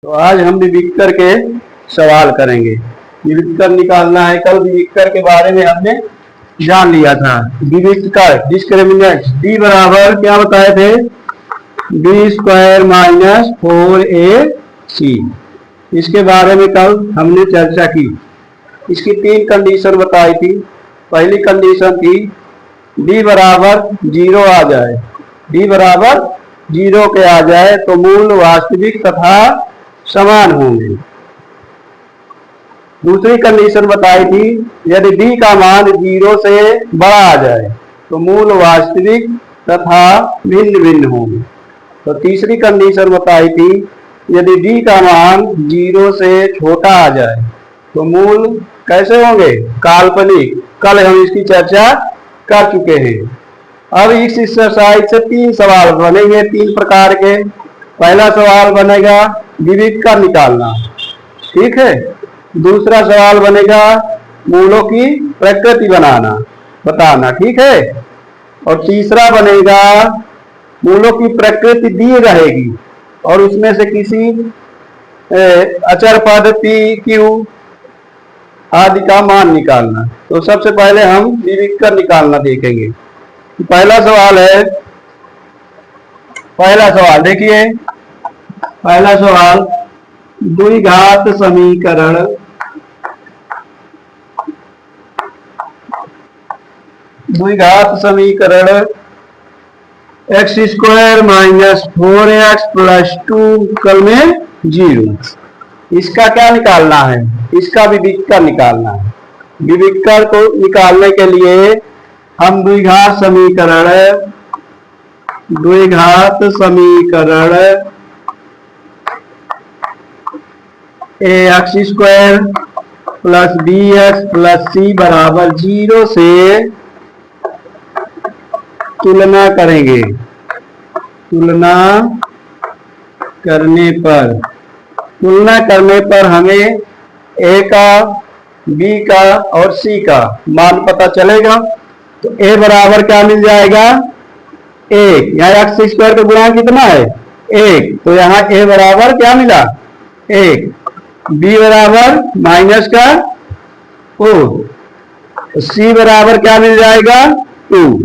तो आज हम विविक्तर के सवाल करेंगे। विविक्तर निकालना है। कल विविक्तर के बारे में हमने जान लिया था। विविक्तर डिस्क्रिमिनेंट डी बराबर क्या बताए थे, बी स्क्वायर माइनस 4ac। इसके बारे में कल हमने चर्चा की। इसकी 3 कंडीशन बताई थी। पहली कंडीशन थी डी बराबर 0 आ जाए, डी बराबर 0 के आ जाए तो मूल वास्तविक तथा समान होंगे। दूसरी कंडीशन बताई थी यदि डी का मान 0 से बड़ा आ जाए तो मूल वास्तविक तथा भिन्न भिन्न होंगे। तो तीसरी कंडीशन बताई थी यदि डी का मान 0 से छोटा आ जाए तो मूल कैसे होंगे, काल्पनिक। कल हम इसकी चर्चा कर चुके हैं। अब इस एक्सरसाइज से 3 सवाल बनेंगे, 3 प्रकार के। पहला सवाल बनेगा विविक्तर निकालना, ठीक है। दूसरा सवाल बनेगा मूलों की प्रकृति बताना, ठीक है। और तीसरा बनेगा मूलों की प्रकृति दी रहेगी और उसमें से किसी अचर पद पी क्यू आदि का मान निकालना। तो सबसे पहले हम विविक्तर निकालना देखेंगे। पहला सवाल देखिए। पहला सवाल द्विघात समीकरण x square minus 4x plus 2 कल में 0। इसका क्या निकालना है, इसका विविक्तर निकालना है। विविक्तर को निकालने के लिए हम द्विघात समीकरण x square plus b x plus c बराबर 0 से तुलना करेंगे। तुलना करने पर हमें ए का, बी का और सी का मान पता चलेगा। तो ए बराबर क्या मिल जाएगा, 1। यहाँ एक्स स्क्वायर का गुणांक कितना है, 1। तो यहाँ ए बराबर क्या मिला, 1। बी बराबर माइनस का 4। सी बराबर क्या मिल जाएगा, 2।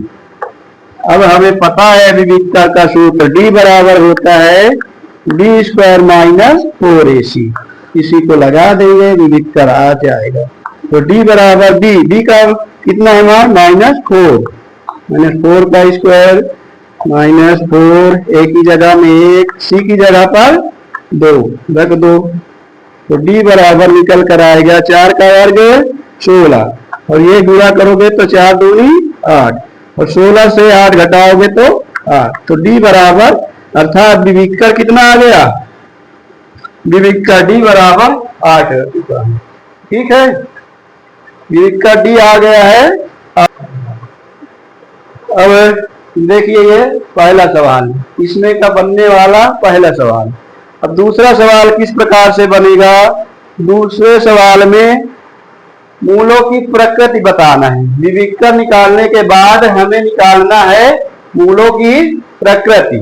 अब हमें पता है विविक्तर का सूत्र डी बराबर होता है बी स्क्वायर माइनस 4ac। इसी को लगा देंगे, विविक्तर आ जाएगा। तो डी बराबर बी का कितना है मान, -4। -4 का स्क्वायर -4, ए की जगह में 1, सी की जगह पर 2 रख दो। तो डी बराबर निकल कर आएगा 4 का वर्ग 16, और ये गुणा करोगे तो 4 दूनी 8, और 16 से 8 घटाओगे तो 8। तो डी बराबर अर्थात विविक्तर कितना आ गया, विविक्तर डी बराबर 8 है। ठीक है, विविक्तर डी आ गया है। अब देखिए ये पहला सवाल, इसमें का बनने वाला पहला सवाल। अब दूसरा सवाल किस प्रकार से बनेगा, दूसरे सवाल में मूलों की प्रकृति बताना है। विविक्तर निकालने के बाद हमें निकालना है मूलों की प्रकृति।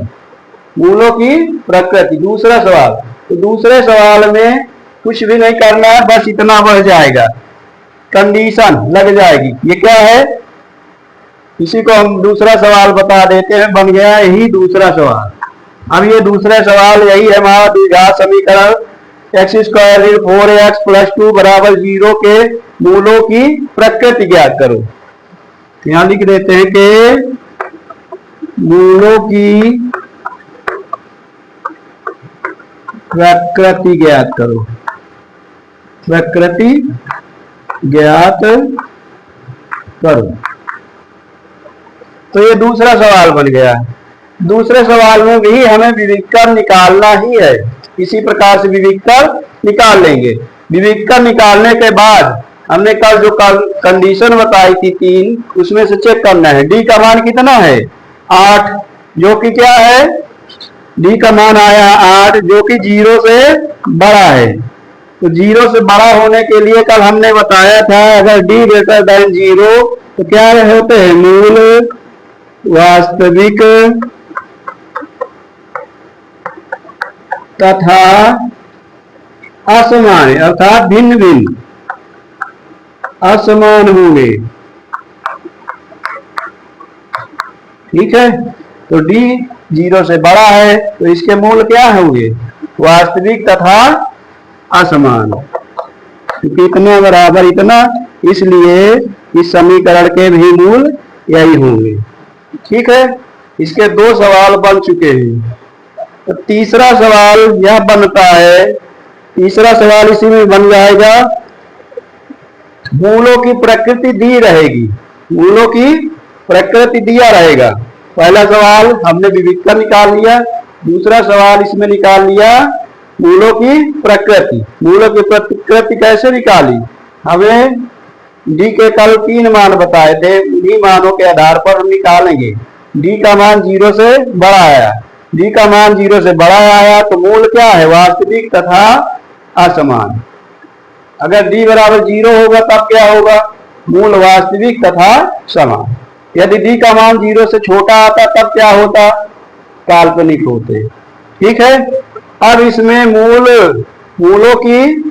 दूसरा सवाल, तो दूसरे सवाल में कुछ भी नहीं करना है, बस इतना बढ़ जाएगा, कंडीशन लग जाएगी। ये क्या है, इसी को हम दूसरा सवाल बता देते हैं। बन गया यही दूसरा सवाल। अब ये दूसरा सवाल यही है हमारा द्विघात समीकरण एक्स स्क्वायर 4x प्लस 2 बराबर 0 के मूलों की प्रकृति ज्ञात करो। यहां लिख देते हैं कि मूलों की प्रकृति ज्ञात करो। तो ये दूसरा सवाल बन गया। दूसरे सवाल में भी हमें विविक्तर निकालना ही है। इसी प्रकार से विविक्तर निकाल लेंगे। विविक्तर निकालने के बाद हमने कल जो कंडीशन बताई थी 3, उसमें से चेक करना है डी का मान कितना है, 8, जो कि क्या है, डी का मान आया 8, जो कि 0 से बड़ा है। तो 0 से बड़ा होने के लिए कल हमने बताया था अगर डी ग्रेटर देन 0 तो क्या होते हैं, मूल वास्तविक तथा असमान है, अर्थात भिन्न भिन्न असमान होंगे। ठीक है, तो d 0 से बड़ा है तो इसके मूल क्या होंगे? वास्तविक तथा असमान, क्योंकि इतना बराबर इतना, इसलिए इस समीकरण के भी मूल यही होंगे। ठीक है, इसके दो सवाल बन चुके हैं। तो तीसरा सवाल यह बनता है, तीसरा सवाल इसी में बन जाएगा, मूलों की प्रकृति दी रहेगी, मूलों की प्रकृति दिया रहेगा। पहला सवाल हमने विविधता निकाल लिया, दूसरा सवाल इसमें निकाल लिया मूलों की प्रकृति। मूलों की प्रकृति कैसे निकाली? हमें डी के कल 3 मान बताए थे, उन्हीं मानों के आधार पर हम निकालेंगे। डी का मान 0 से बड़ा आया, डी का मान 0 से बड़ा आया तो मूल क्या है? वास्तविक तथा असमान। अगर डी बराबर 0 होगा तब क्या होगा? मूल वास्तविक तथा समान। यदि डी का मान 0 से छोटा आता तब क्या होता? काल्पनिक होते। ठीक है, अब इसमें मूलों की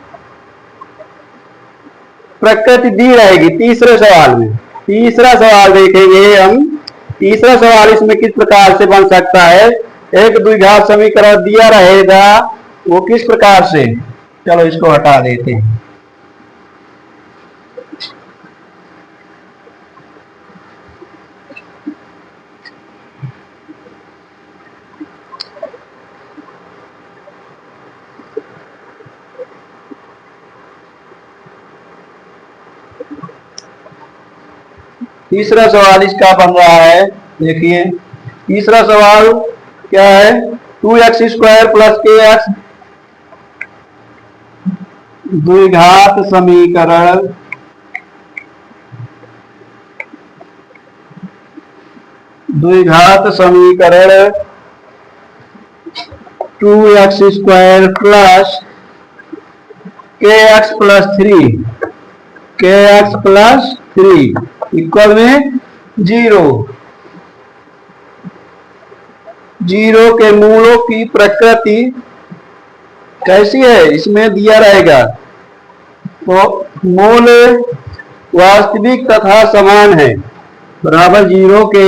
प्रकृति दी रहेगी तीसरे सवाल में। तीसरा सवाल देखेंगे हम, तीसरा सवाल इसमें किस प्रकार से बन सकता है? एक द्विघात समीकरण दिया रहेगा, वो किस प्रकार से? चलो इसको हटा देते हैं। तीसरा सवाल इसका बन रहा है, देखिए तीसरा सवाल क्या है? 2x² प्लस kx द्विघात समीकरण द्विघात समीकरण 2x² plus kx plus 3 equal में 0। 0 के मूलों की प्रकृति कैसी है? इसमें दिया रहेगा तो मूल वास्तविक तथा समान है, बराबर 0 के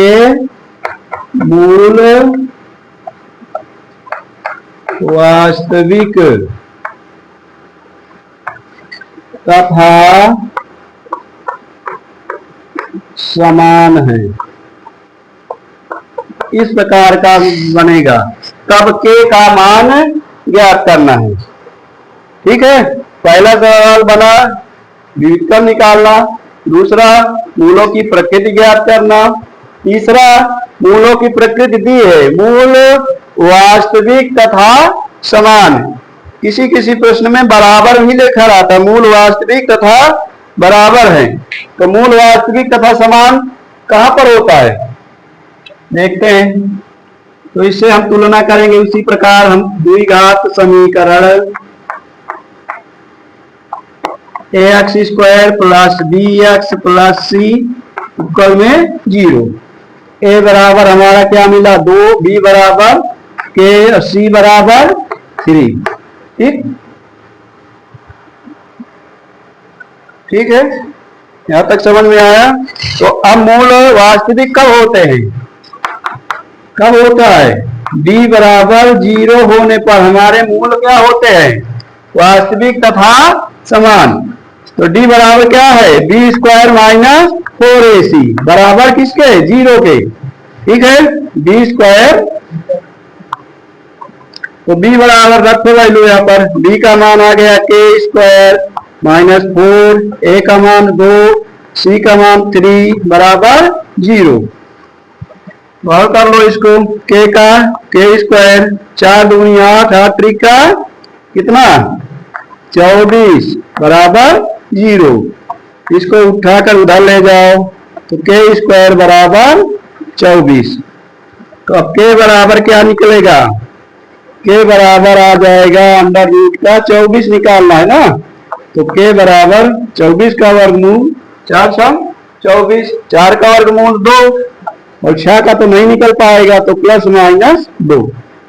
मूल वास्तविक तथा समान है, इस प्रकार का बनेगा। तब के का मान ज्ञात करना है। ठीक है, पहला सवाल बना व्युत्पन्न निकालना, दूसरा मूलों की प्रकृति ज्ञात करना, तीसरा मूलों की प्रकृति दी है, मूल वास्तविक तथा समान। किसी किसी प्रश्न में बराबर ही लिखा रहता है, मूल वास्तविक तथा बराबर है। तो मूल वास्तविक तथा समान कहां पर होता है देखते हैं। तो इससे हम तुलना करेंगे। उसी प्रकार हम द्विघात समीकरण ax² plus bx plus c equal में 0। a बराबर हमारा क्या मिला? 2, b बराबर k, c बराबर 3। ठीक है, यहां तक समझ में आया। तो अब मूल वास्तविक कब होते हैं? कब होता है? d बराबर 0 होने पर हमारे मूल क्या होते हैं? वास्तविक तथा समान। तो d बराबर क्या है? b² माइनस 4ac बराबर किसके? 0 के। ठीक है, d²। तो b बराबर रखो वैल्यू यहाँ पर, b का मान आ गया k² माइनस 4, a का मान 2, c का मान 3 बराबर 0। और कर लो इसको, k का k², 4 दूनी 8, 8 3 का कितना? 24 बराबर 0। इसको उठाकर उधर ले जाओ तो k² बराबर 24। तो अब k बराबर क्या निकलेगा? k बराबर आ जाएगा अंडर रूट का 24 निकालना है ना, तो k बराबर 24 का वर्गमूल 4 सम 24, 4 का वर्गमूल 2 और 6 का तो नहीं निकल पाएगा, तो प्लस माइनस 2।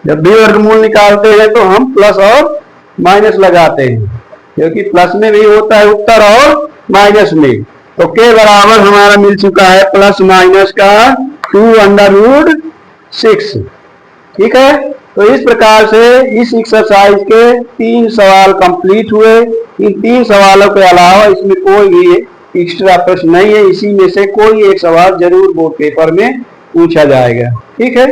जब भी वर्गमूल निकालते हैं तो हम प्लस और माइनस लगाते हैं, क्योंकि प्लस में भी होता है उत्तर और माइनस में। तो के बराबर हमारा मिल चुका है प्लस माइनस का 2√6। ठीक है, तो इस प्रकार से इस एक्सरसाइज के 3 सवाल कंप्लीट हुए। इन 3 सवालों के अलावा इसमें कोई भी एक्स्ट्रा प्रश्न नहीं है, इसी में से कोई एक सवाल जरूर बोर्ड पेपर में पूछा जाएगा। ठीक है।